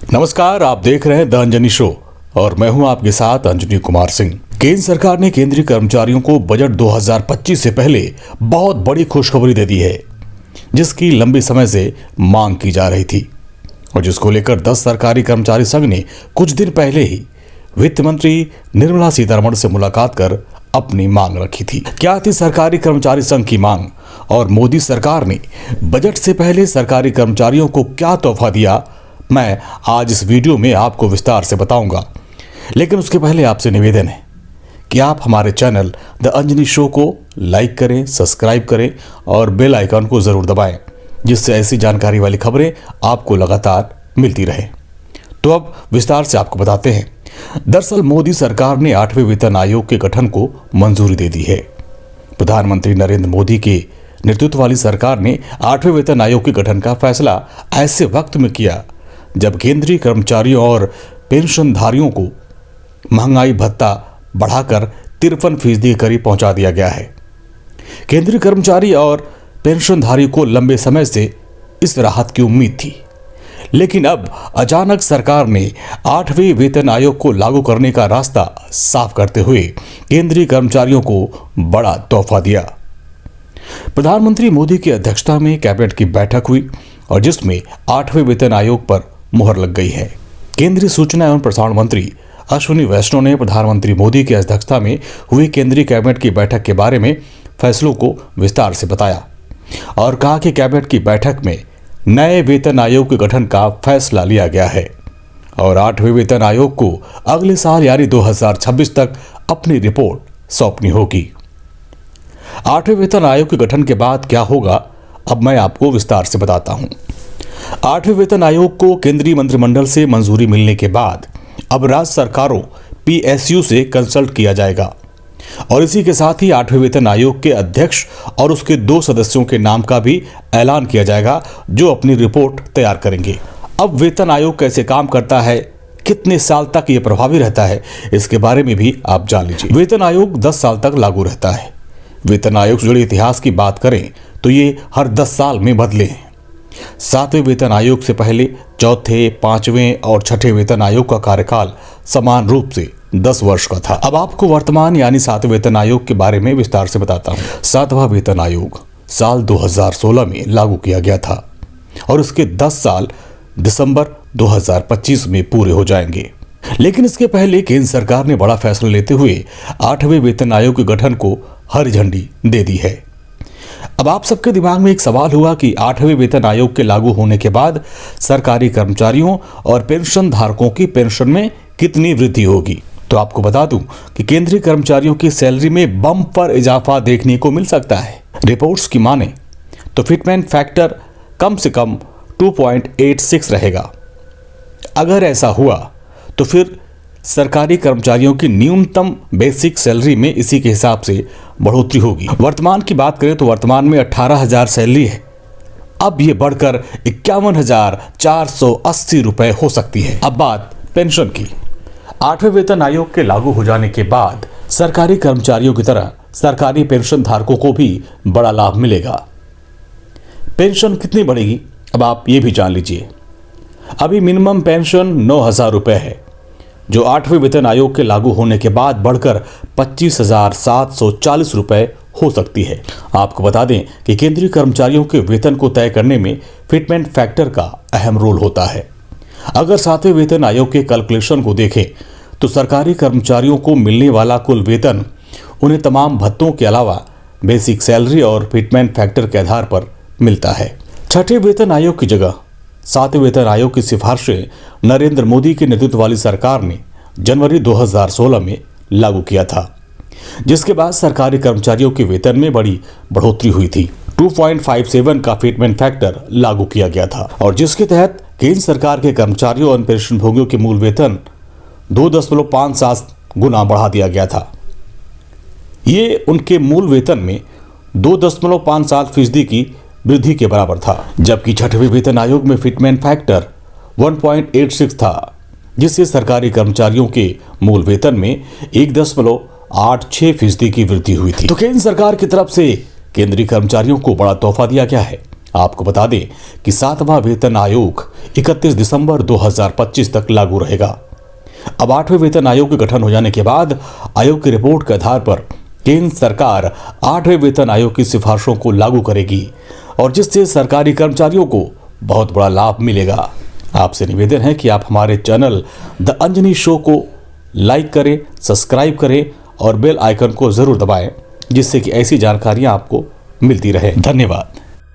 नमस्कार, आप देख रहे हैं द अंजनी शो और मैं हूं आपके साथ अंजनी कुमार सिंह। केंद्र सरकार ने केंद्रीय कर्मचारियों को बजट 2025 से पहले बहुत बड़ी खुशखबरी दे दी है, जिसकी लंबी समय से मांग की जा रही थी और जिसको लेकर 10 सरकारी कर्मचारी संघ ने कुछ दिन पहले ही वित्त मंत्री निर्मला सीतारमण से मुलाकात कर अपनी मांग रखी थी। क्या थी सरकारी कर्मचारी संघ की मांग और मोदी सरकार ने बजट से पहले सरकारी कर्मचारियों को क्या तोहफा दिया, मैं आज इस वीडियो में आपको विस्तार से बताऊंगा। लेकिन उसके पहले आपसे निवेदन है कि आप हमारे चैनल द अंजनी शो को लाइक करें, सब्सक्राइब करें और बेल आइकन को जरूर दबाएं, जिससे ऐसी जानकारी वाली खबरें आपको लगातार मिलती रहे। तो अब विस्तार से आपको बताते हैं। दरअसल मोदी सरकार ने 8वें वेतन आयोग के गठन को मंजूरी दे दी है। प्रधानमंत्री नरेंद्र मोदी के नेतृत्व वाली सरकार ने 8वें वेतन आयोग के गठन का फैसला ऐसे वक्त में किया जब केंद्रीय कर्मचारियों और पेंशनधारियों को महंगाई भत्ता बढ़ाकर 53% के करीब पहुंचा दिया गया है। केंद्रीय कर्मचारी और पेंशनधारी को लंबे समय से इस राहत की उम्मीद थी, लेकिन अब अचानक सरकार ने 8वें वेतन आयोग को लागू करने का रास्ता साफ करते हुए केंद्रीय कर्मचारियों को बड़ा तोहफा दिया। प्रधानमंत्री मोदी की अध्यक्षता में कैबिनेट की बैठक हुई और जिसमें 8वें वेतन आयोग पर मुहर लग गई है। केंद्रीय सूचना एवं प्रसारण मंत्री अश्विनी वैष्णव ने प्रधानमंत्री मोदी की अध्यक्षता में हुई केंद्रीय कैबिनेट की बैठक के बारे में फैसलों को विस्तार से बताया और कहा कि कैबिनेट की बैठक में नए वेतन आयोग के गठन का फैसला लिया गया है और 8वें वेतन आयोग को अगले साल यानी 2026 तक अपनी रिपोर्ट सौंपनी होगी। 8वें वेतन आयोग के गठन के बाद क्या होगा, अब मैं आपको विस्तार से बताता हूं। 8वें वेतन आयोग को केंद्रीय मंत्रिमंडल से मंजूरी मिलने के बाद अब राज्य सरकारों पीएसयू से कंसल्ट किया जाएगा और इसी के साथ ही 8वें वेतन आयोग के अध्यक्ष और उसके 2 सदस्यों के नाम का भी ऐलान किया जाएगा, जो अपनी रिपोर्ट तैयार करेंगे। अब वेतन आयोग कैसे काम करता है, कितने साल तक ये प्रभावी रहता है, इसके बारे में भी आप जान लीजिए। वेतन आयोग 10 साल तक लागू रहता है। वेतन आयोग से जुड़े इतिहास की बात करें तो ये हर 10 साल में बदले हैं। 7वें वेतन आयोग से पहले 4थे, 5वें और 6ठे वेतन आयोग का कार्यकाल समान रूप से 10 वर्ष का था। अब आपको वर्तमान यानी 7वें वेतन आयोग के बारे में विस्तार से बताता हूं। 7वां वेतन आयोग साल 2016 में लागू किया गया था और उसके 10 साल दिसंबर 2025 में पूरे हो जाएंगे। लेकिन इसके पहले केंद्र सरकार ने बड़ा फैसला लेते हुए 8वें वेतन आयोग के गठन को हरी झंडी दे दी है। अब आप सबके दिमाग में एक सवाल हुआ कि 8वें वेतन आयोग के लागू होने के बाद सरकारी कर्मचारियों और पेंशन धारकों की पेंशन में कितनी वृद्धि होगी। तो आपको बता दूं कि केंद्रीय कर्मचारियों की सैलरी में बम्पर इजाफा देखने को मिल सकता है। रिपोर्ट्स की माने तो फिटमेंट फैक्टर कम से कम 2.86 रहेगा। अगर ऐसा हुआ तो फिर सरकारी कर्मचारियों की न्यूनतम बेसिक सैलरी में इसी के हिसाब से बढ़ोतरी होगी। वर्तमान की बात करें तो वर्तमान में 18,000 सैलरी है, अब ये बढ़कर 51,480 रुपए हो सकती है। अब बात पेंशन की। 8वें वेतन आयोग के लागू हो जाने के बाद सरकारी कर्मचारियों की तरह सरकारी पेंशन धारकों को भी बड़ा लाभ मिलेगा। पेंशन कितनी बढ़ेगी, अब आप ये भी जान लीजिए। अभी मिनिमम पेंशन 9,000 रुपए है, जो 8वें वेतन आयोग के लागू होने के बाद बढ़कर 25,740 रुपए हो सकती है। आपको बता दें कि केंद्रीय कर्मचारियों के वेतन को तय करने में फिटमेंट फैक्टर का अहम रोल होता है। अगर 7वें वेतन आयोग के कैलकुलेशन को देखें तो सरकारी कर्मचारियों को मिलने वाला कुल वेतन उन्हें तमाम भत्तों के अलावा बेसिक सैलरी और फिटमेंट फैक्टर के आधार पर मिलता है। 6ठे वेतन आयोग की जगह 7वें वेतन आयोग की सिफारिशें नरेंद्र मोदी के नेतृत्व वाली सरकार ने जनवरी 2016 में लागू किया था, जिसके बाद सरकारी कर्मचारियों के वेतन में बड़ी बढ़ोतरी हुई थी। 2.57 का फिटमेंट फैक्टर लागू किया गया था और जिसके तहत केंद्र सरकार के कर्मचारियों और पेंशनभोगियों के मूल वेतन 2.57 गुना बढ़ा दिया गया था। ये उनके मूल वेतन में 2.57% की वृद्धि के बराबर था, जबकि 6वें वेतन आयोग में फिटमेंट फैक्टर 1.86 था, जिससे सरकारी कर्मचारियों के मूल वेतन में 1.86% की वृद्धि हुई थी। तो केंद्र सरकार की तरफ से केंद्रीय कर्मचारियों को बड़ा तोहफा दिया गया है आपको बता दें कि 7वां वेतन आयोग 31 दिसंबर 2025 तक लागू रहेगा। अब 8वें वेतन आयोग के गठन हो जाने के बाद आयोग की रिपोर्ट के आधार पर केंद्र सरकार 8वें वेतन आयोग की सिफारिशों को लागू करेगी और जिससे सरकारी कर्मचारियों को बहुत बड़ा लाभ मिलेगा। आपसे निवेदन है कि आप हमारे चैनल द अंजनी शो को लाइक करें, सब्सक्राइब करें और बेल आइकन को जरूर दबाएं, जिससे कि ऐसी जानकारियां आपको मिलती रहे। धन्यवाद।